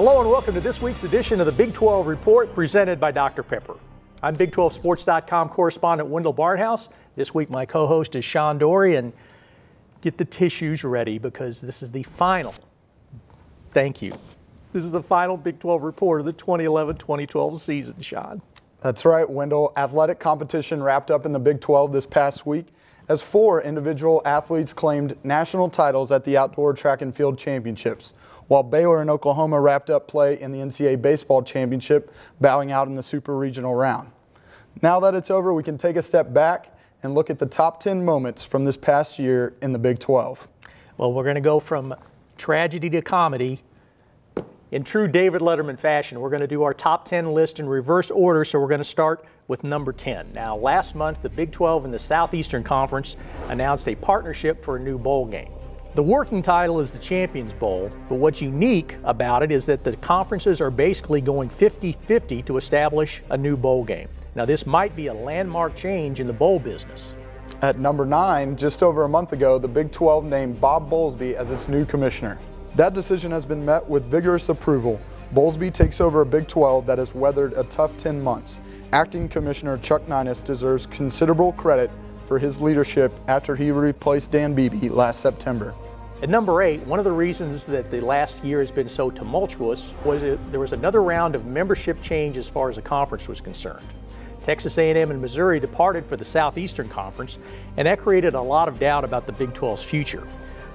Hello and welcome to this week's edition of the Big 12 Report presented by Dr. Pepper. I'm Big12Sports.com correspondent Wendell Barnhouse. This week my co-host is Sean Dory, and get the tissues ready because this is the final, thank you, this is the final Big 12 Report of the 2011-2012 season, Sean. That's right, Wendell. Athletic competition wrapped up in the Big 12 this past week as 4 individual athletes claimed national titles at the Outdoor Track and Field Championships, while Baylor and Oklahoma wrapped up play in the NCAA Baseball Championship, bowing out in the Super Regional round. Now that it's over, we can take a step back and look at the top 10 moments from this past year in the Big 12. Well, we're going to go from tragedy to comedy in true David Letterman fashion. We're going to do our top 10 list in reverse order, so we're going to start with number 10. Now, last month, the Big 12 and the Southeastern Conference announced a partnership for a new bowl game. The working title is the Champions Bowl, but what's unique about it is that the conferences are basically going 50-50 to establish a new bowl game. Now, this might be a landmark change in the bowl business. At number 9, just over a month ago, the Big 12 named Bob Bowlesby as its new commissioner. That decision has been met with vigorous approval. Bowlesby takes over a Big 12 that has weathered a tough 10 months. Acting Commissioner Chuck Ninus deserves considerable credit for his leadership after he replaced Dan Beebe last September. At number 8, one of the reasons that the last year has been so tumultuous was there was another round of membership change as far as the conference was concerned. Texas A&M and Missouri departed for the Southeastern Conference, and that created a lot of doubt about the Big 12's future.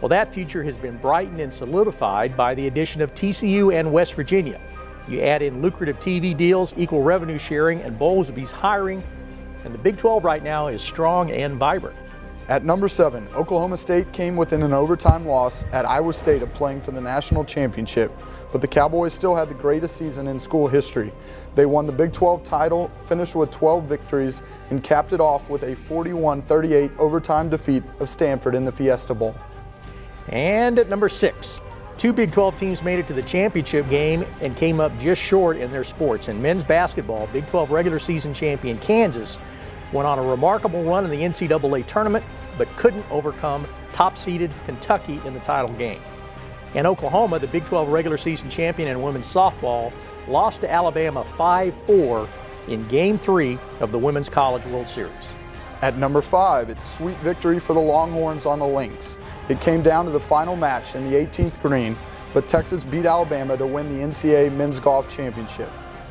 Well, that future has been brightened and solidified by the addition of TCU and West Virginia. You add in lucrative TV deals, equal revenue sharing, and Bowlesby's hiring, and the Big 12 right now is strong and vibrant. At number 7, Oklahoma State came within an overtime loss at Iowa State of playing for the national championship, but the Cowboys still had the greatest season in school history. They won the Big 12 title, finished with 12 victories, and capped it off with a 41-38 overtime defeat of Stanford in the Fiesta Bowl. And at number 6, 2 Big 12 teams made it to the championship game and came up just short in their sports. In men's basketball, Big 12 regular season champion Kansas went on a remarkable run in the NCAA tournament, but couldn't overcome top-seeded Kentucky in the title game. In Oklahoma, the Big 12 regular season champion in women's softball lost to Alabama 5-4 in Game 3 of the Women's College World Series. At number 5, it's sweet victory for the Longhorns on the Lynx. It came down to the final match in the 18th green, but Texas beat Alabama to win the NCAA Men's Golf Championship.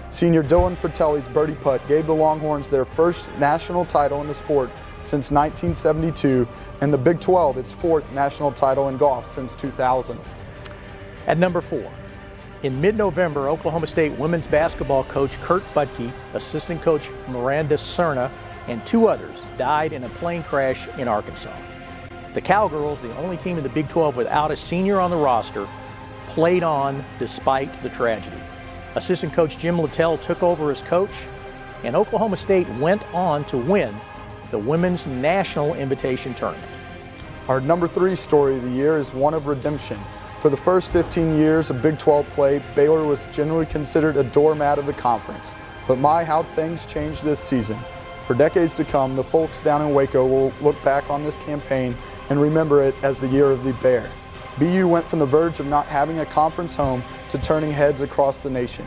Senior Dylan Fratelli's birdie putt gave the Longhorns their first national title in the sport since 1972, and the Big 12 its 4th national title in golf since 2000. At number 4, in mid-November, Oklahoma State women's basketball coach Kurt Budke, assistant coach Miranda Cerna, and 2 others died in a plane crash in Arkansas. The Cowgirls, the only team in the Big 12 without a senior on the roster, played on despite the tragedy. Assistant coach Jim Littell took over as coach, and Oklahoma State went on to win the Women's National Invitation Tournament. Our number 3 story of the year is one of redemption. For the first 15 years of Big 12 play, Baylor was generally considered a doormat of the conference. But my, how things changed this season. For decades to come, the folks down in Waco will look back on this campaign and remember it as the year of the Bear. BU went from the verge of not having a conference home to turning heads across the nation.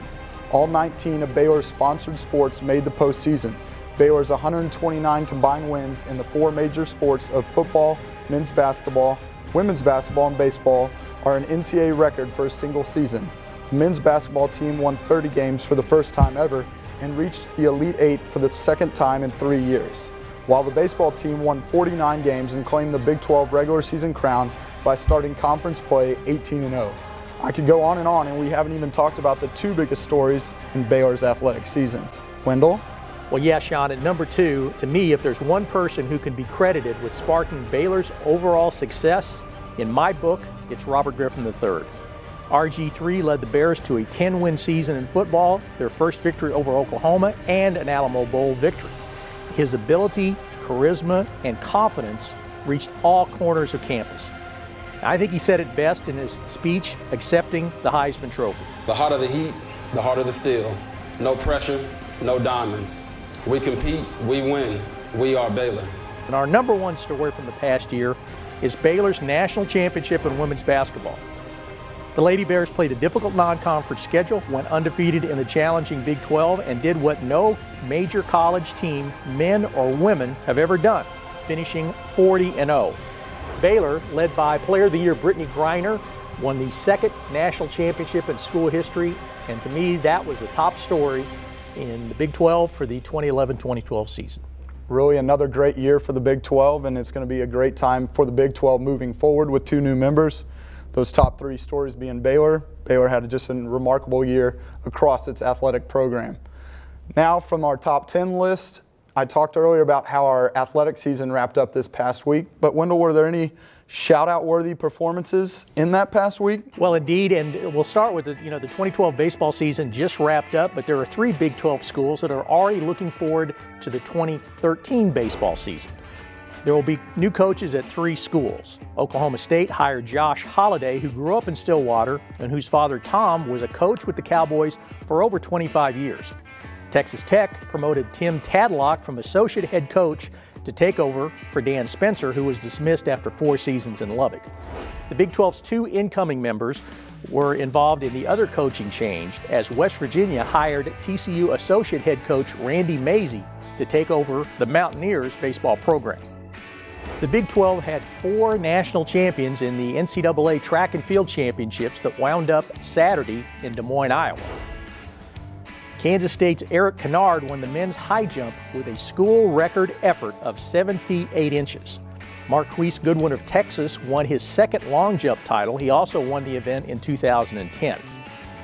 All 19 of Baylor's sponsored sports made the postseason. Baylor's 129 combined wins in the 4 major sports of football, men's basketball, women's basketball, and baseball are an NCAA record for a single season. The men's basketball team won 30 games for the first time ever and reached the Elite 8 for the 2nd time in 3 years, while the baseball team won 49 games and claimed the Big 12 regular season crown by starting conference play 18-0. I could go on, and we haven't even talked about the 2 biggest stories in Baylor's athletic season. Wendell? Well, yeah, Sean, at number 2, to me, if there's one person who can be credited with sparking Baylor's overall success, in my book, it's Robert Griffin III. RG3 led the Bears to a 10-win season in football, their first victory over Oklahoma, and an Alamo Bowl victory. His ability, charisma, and confidence reached all corners of campus. I think he said it best in his speech accepting the Heisman Trophy. The hotter the heat, the harder the steel. No pressure, no diamonds. We compete, we win. We are Baylor. And our number 1 story from the past year is Baylor's national championship in women's basketball. The Lady Bears played a difficult non-conference schedule, went undefeated in the challenging Big 12, and did what no major college team, men or women, have ever done, finishing 40-0. Baylor, led by Player of the Year Brittany Griner, won the second national championship in school history, and to me that was the top story in the Big 12 for the 2011-2012 season. Really another great year for the Big 12, and it's going to be a great time for the Big 12 moving forward with 2 new members. Those top 3 stories being Baylor. Baylor had just a remarkable year across its athletic program. Now from our top 10 list, I talked earlier about how our athletic season wrapped up this past week, but Wendell, were there any shout-out worthy performances in that past week? Well, indeed, and we'll start with the 2012 baseball season just wrapped up, but there are 3 Big 12 schools that are already looking forward to the 2013 baseball season. There will be new coaches at 3 schools. Oklahoma State hired Josh Holliday, who grew up in Stillwater and whose father, Tom, was a coach with the Cowboys for over 25 years. Texas Tech promoted Tim Tadlock from associate head coach to take over for Dan Spencer, who was dismissed after 4 seasons in Lubbock. The Big 12's 2 incoming members were involved in the other coaching change, as West Virginia hired TCU associate head coach Randy Mazey to take over the Mountaineers baseball program. The Big 12 had 4 national champions in the NCAA track and field championships that wound up Saturday in Des Moines, Iowa. Kansas State's Eric Kennard won the men's high jump with a school record effort of 7 feet 8 inches. Marquise Goodwin of Texas won his 2nd long jump title. He also won the event in 2010.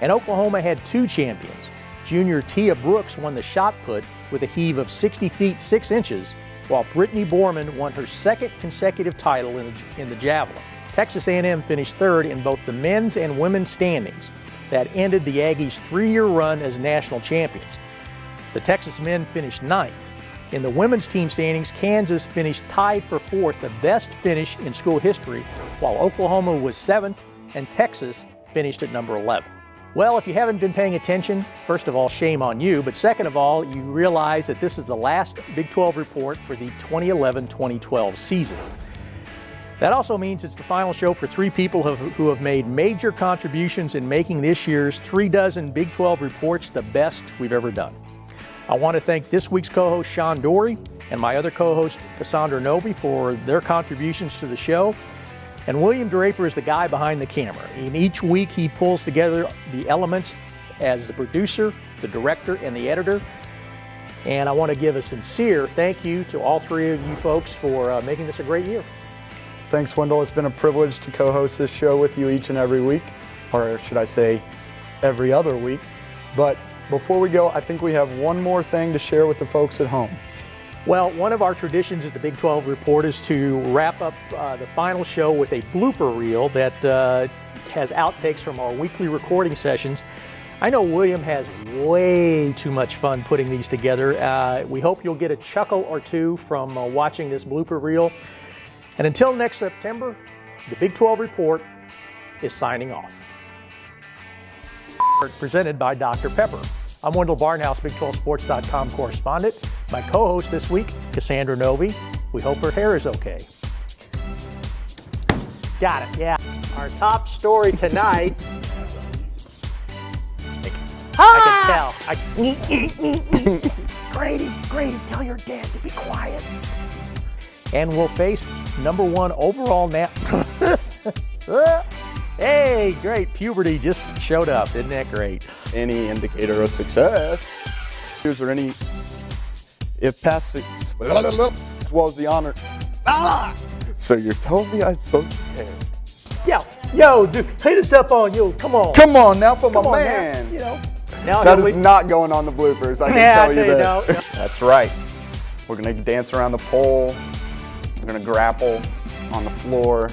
And Oklahoma had 2 champions. Junior Tia Brooks won the shot put with a heave of 60 feet 6 inches, while Brittany Borman won her 2nd consecutive title in the javelin. Texas A&M finished 3rd in both the men's and women's standings. That ended the Aggies' 3-year run as national champions. The Texas men finished 9th. In the women's team standings, Kansas finished tied for 4th, the best finish in school history, while Oklahoma was 7th and Texas finished at number 11. Well, if you haven't been paying attention, first of all, shame on you, but second of all, you realize that this is the last Big 12 report for the 2011-2012 season. That also means it's the final show for 3 people who have made major contributions in making this year's 36 Big 12 reports the best we've ever done. I want to thank this week's co-host Sean Dory and my other co-host Cassandra Novi for their contributions to the show. And William Draper is the guy behind the camera. In each week he pulls together the elements as the producer, the director, and the editor. And I want to give a sincere thank you to all 3 of you folks for making this a great year. Thanks, Wendell. It's been a privilege to co-host this show with you each and every week, or should I say every other week. But before we go, I think we have one more thing to share with the folks at home. Well, one of our traditions at the Big 12 Report is to wrap up the final show with a blooper reel that has outtakes from our weekly recording sessions. I know William has way too much fun putting these together. We hope you'll get a chuckle or 2 from watching this blooper reel. And until next September, the Big 12 Report is signing off. Presented by Dr. Pepper. I'm Wendell Barnhouse, Big12Sports.com correspondent. My co-host this week, Cassandra Novi. We hope her hair is okay. Got it, yeah. Our top story tonight. I can tell. Grady, tell your dad to be quiet. And we'll face #1 overall now. Hey, great, puberty just showed up, isn't that great? Any indicator of success. Is there any, if past as well as the honor. So you're telling me I'm supposed to care? Yo, dude, hit us up on you, come on. Come on, now for my man. Man. You know, now that is not going on the bloopers, I can tell you that. No. That's right. We're gonna dance around the pole. We're gonna grapple on the floor.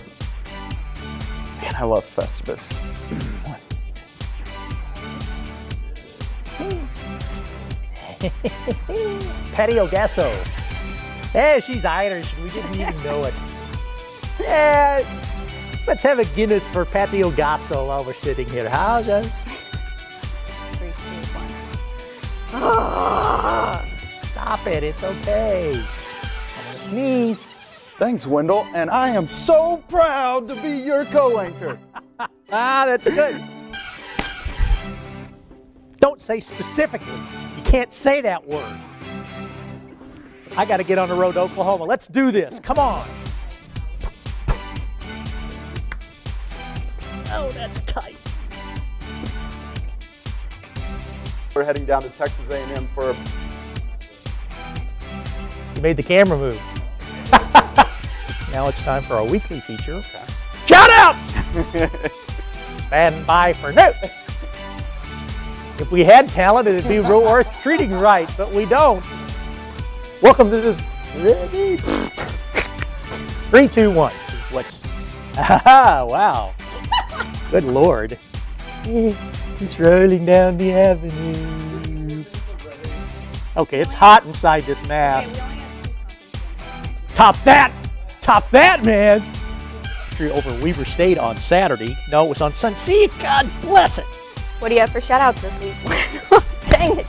Man, I love Festivus. Patio Gasso. Hey, she's Irish. We didn't even know it. Yeah, let's have a Guinness for Patio Gasso while we're sitting here. How's that? 3, 2, 1. Stop it. It's okay. I'm gonna sneeze. Thanks, Wendell, and I am so proud to be your co-anchor. Ah, that's good. Don't say specifically. You can't say that word. I got to get on the road to Oklahoma. Let's do this. Come on. Oh, that's tight. We're heading down to Texas A&M for a... You made the camera move. Now it's time for our weekly feature. Okay. Shout out! Stand by for notes. If we had talent, it'd be worth treating right, but we don't. Welcome to this. 3, 2, 1. What's? Ah, wow. Good Lord. It's rolling down the avenue. Okay, it's hot inside this mask. Top that! Top that, man! Over Weber State on Saturday. No, it was on Sunday. See, God bless it. What do you have for shout-outs this week? Dang it.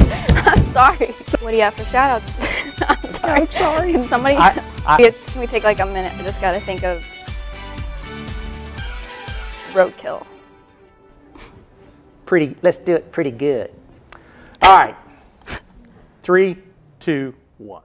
I'm sorry. What do you have for shout-outs? I'm sorry. I'm sorry. Can somebody... Can we take like a minute? I just got to think of... roadkill. Let's do it pretty good. All right. 3, 2, 1.